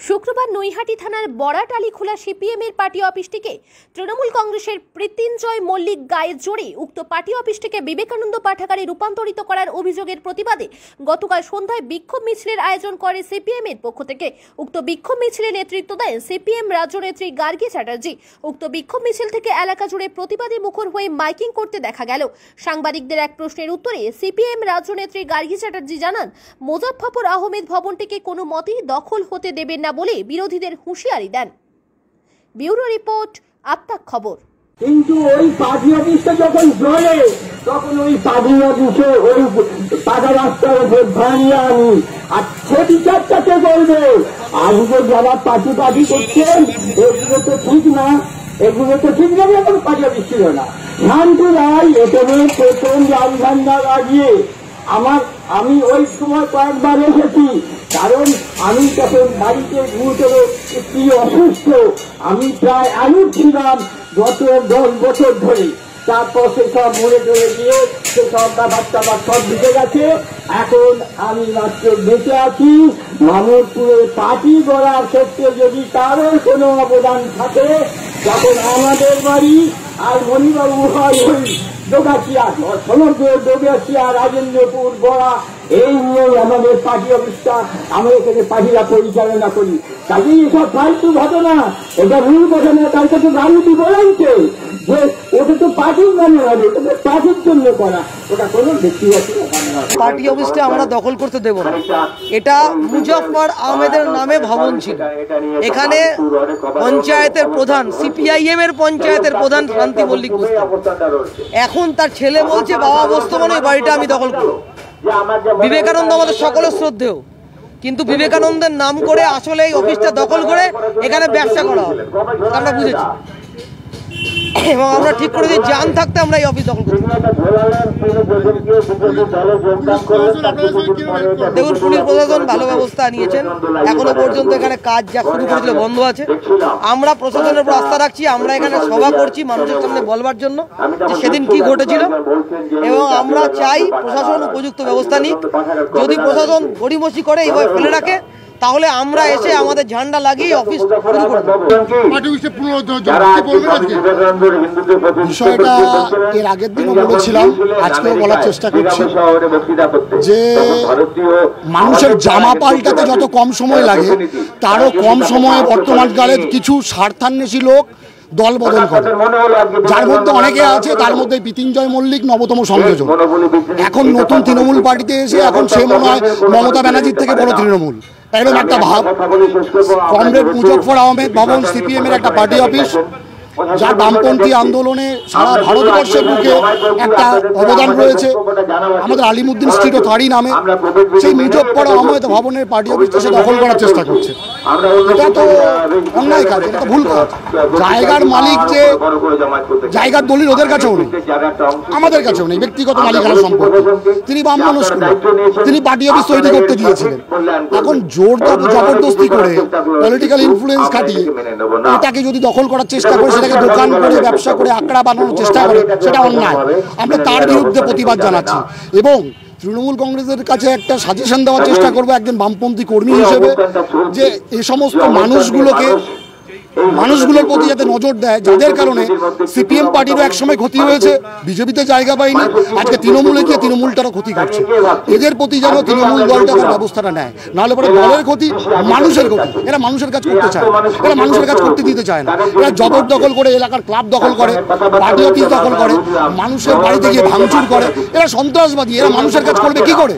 শুক্রবার নৈহাটি থানার বড়াটালিখোলা সিপিএমের পার্টি অফিসটিকে তৃণমূল কংগ্রেসের প্রীতিঞ্জয় মল্লিক গায়ে জড়িয়ে উক্ত পার্টি অফিসটিকে বিবেকানন্দ পাঠাগারে রূপান্তরিত করার অভিযোগের প্রতিবাদে গতকাল সন্ধ্যায় বিক্ষোভ মিছিলের আয়োজন করে সিপিএমের পক্ষ থেকে। উক্ত বিক্ষোভ মিছিলে নেতৃত্ব দেন সিপিএম রাজ্য নেত্রী গার্গী চ্যাটার্জি। উক্ত বিক্ষোভ মিছিল থেকে এলাকা জুড়ে প্রতিবাদী মুখর হয়ে মাইকিং করতে দেখা গেল। সাংবাদিকদের এক প্রশ্নের উত্তরে সিপিএম রাজ্য নেত্রী গার্গী চ্যাটার্জি জানান, মোজাফফর আহমেদ ভবনটিকে কোনো মতেই দখল হতে দেবেন না বলে বিরোধীদের হুঁশিয়ারি দেন। ব্যুরো রিপোর্ট, আপনার খবর। কিন্তু ওই পার্টি অফিসটা যখন জ্বলে তখন ওই পার্টি অফিসে ওই পাকা রাস্তার উপর ভাঙিয়ে আনি আর সে বিচারটা কে করবে? আজকে যারা পার্টি করছেন এগুলো তো ঠিক না, এগুলো তো ঠিক না। এখন পার্টি অফিস ছিল না, শান্তি রায় এখানে প্রথম রামধান্দা লাগিয়ে আমি ওই সময় কয়েকবার এসেছি, কারণ আমি তখন বাড়িতে গুরুতর একটি অসুস্থ, আমি প্রায় আয়ু ছিলাম গত 10 বছর ধরে। তারপর সেসব মরে চলে গিয়ে সেসব ব্যাপারটা সব দিতে গেছে। এখন আমি মাত্র বেঁচে আছি। মানবপুরে পার্টি গড়ার ক্ষেত্রে যদি কারো কোনো অবদান থাকে তখন আমাদের বাড়ি আর মণিবাবু হয় ওই দোগাছিয়া, সমগ্র দোগাছিয়া, রাজেন্দ্রপুর, বড়া, এই নিয়ে আমাদের পার্টি অফিসটা আমরা এখানে পার্টিরা পরিচালনা করি। কাজেই এসব ফালতু ঘটনা, এটা ভুল ঘটনা। তার কাছে গান্ধী বলেছে যে ওটা তো পার্টির নামে হবে, ওটা তো পার্টির জন্য করা, ওটা কোনো ব্যক্তিগত পার্টি অফিসটা আমরা দখল করতে দেব না। এটা মুজফফর আহমেদের নামে ভবন ছিল। এখানে পঞ্চায়েতের প্রধান, সিপিআইএম এর পঞ্চায়েতের প্রধান শান্তি মল্লিক বসতেন। এখন তার ছেলে বলছে বাবা বর্তমানে বাড়িটা আমি দখল করব। বিবেকানন্দ আমাদের সকলের শ্রদ্ধেয়, কিন্তু বিবেকানন্দের নাম করে আসলে এই অফিসটা দখল করে এখানে ব্যবসা করা হবে আমরা বুঝেছি, এবং আমরা ঠিক করে দিই জান থাকতে আমরা এই অফিস দখল করছি। দেখুন, পুলিশ প্রশাসন ভালো ব্যবস্থা নিয়েছেন। এখনো পর্যন্ত এখানে কাজ যা শুরু করেছিল বন্ধ আছে। আমরা প্রশাসনের উপর আস্থা রাখছি। আমরা এখানে সভা করছি মানুষের সামনে বলবার জন্য যে সেদিন কি ঘটেছিল, এবং আমরা চাই প্রশাসন উপযুক্ত ব্যবস্থা নিক। যদি প্রশাসন গড়িমসি করে এইভাবে ফেলে রাখে তাহলে আমরা এসে আমাদের ঝান্ডা লাগিয়ে অফিস শুরু করে দেব। বিষয়টা এর আগের দিনও বলেছিলাম, আজকেও বলার চেষ্টা করছি যে মানুষের জামা পাল্টাতে যত কম সময় লাগে তারও কম সময়ে বর্তমানকালে কিছু স্বার্থান্বেষী লোক দল বদল করে, যার মধ্যে অনেকে আছে, তার মধ্যে প্রীতিঞ্জয় মল্লিক নবতম সংযোজন। এখন নতুন তৃণমূল পার্টিতে এসে এখন সে মনে হয় মমতা ব্যানার্জির থেকে বড় তৃণমূল, এরকম একটা ভাব। কমরেড মুজফফর আহমেদ ভবন সিপিএম এর একটা পার্টি অফিস, যার বামপন্থী আন্দোলনে সারা ভারতবর্ষের বুকে একটা অবদান রয়েছে। আমাদের আলিমুদ্দিন স্ট্রিট ও তারই নামে সেই মুজফফর আহমেদ ভবনের পার্টি অফিসটা সে দখল করার চেষ্টা করছে। এটা তো অন্যায় কাজ, এটা তো ভুল কাজ। জায়গার মালিক যে জায়গার দলিল ওদের কাছেও নেই, আমাদের কাছেও নেই, ব্যক্তিগত মালিকানা সম্পর্কে। তিনি বাম মানুষ, তিনি পার্টি অফিস তৈরি করতে দিয়েছিলেন। এখন জোর জবরদস্তি করে পলিটিক্যাল ইনফ্লুয়েন্স খাটিয়ে এটাকে যদি দখল করার চেষ্টা করে, সেটাকে দোকান করে ব্যবসা করে আঁকড়া বানানোর চেষ্টা করে, সেটা অন্যায়। আমরা তার বিরুদ্ধে প্রতিবাদ জানাচ্ছি এবং তৃণমূল কংগ্রেসের কাছে একটা সাজেশন দেওয়ার চেষ্টা করবো একজন বামপন্থী কর্মী হিসেবে, যে এই সমস্ত মানুষগুলোর প্রতি যাতে নজর দেয়, যাদের কারণে সিপিএম পার্টিরও একসময় ক্ষতি হয়েছে, বিজেপিতে জায়গা পায়নি, আজকে তৃণমূলে গিয়ে তৃণমূলটারও ক্ষতি করছে। এদের প্রতি যেন তৃণমূল দলটা তার ব্যবস্থাটা নেয়, নাহলে পরে দলের ক্ষতি, মানুষের ক্ষতি। এরা মানুষের কাজ করতে চায়, এরা মানুষের কাজ করতে দিতে চায় না। এরা জবরদখল করে, এলাকার ক্লাব দখল করে, পার্টি অফিস দখল করে, মানুষের বাড়িতে গিয়ে ভাঙচুর করে। এরা সন্ত্রাসবাদী, এরা মানুষের কাজ করবে কি করে?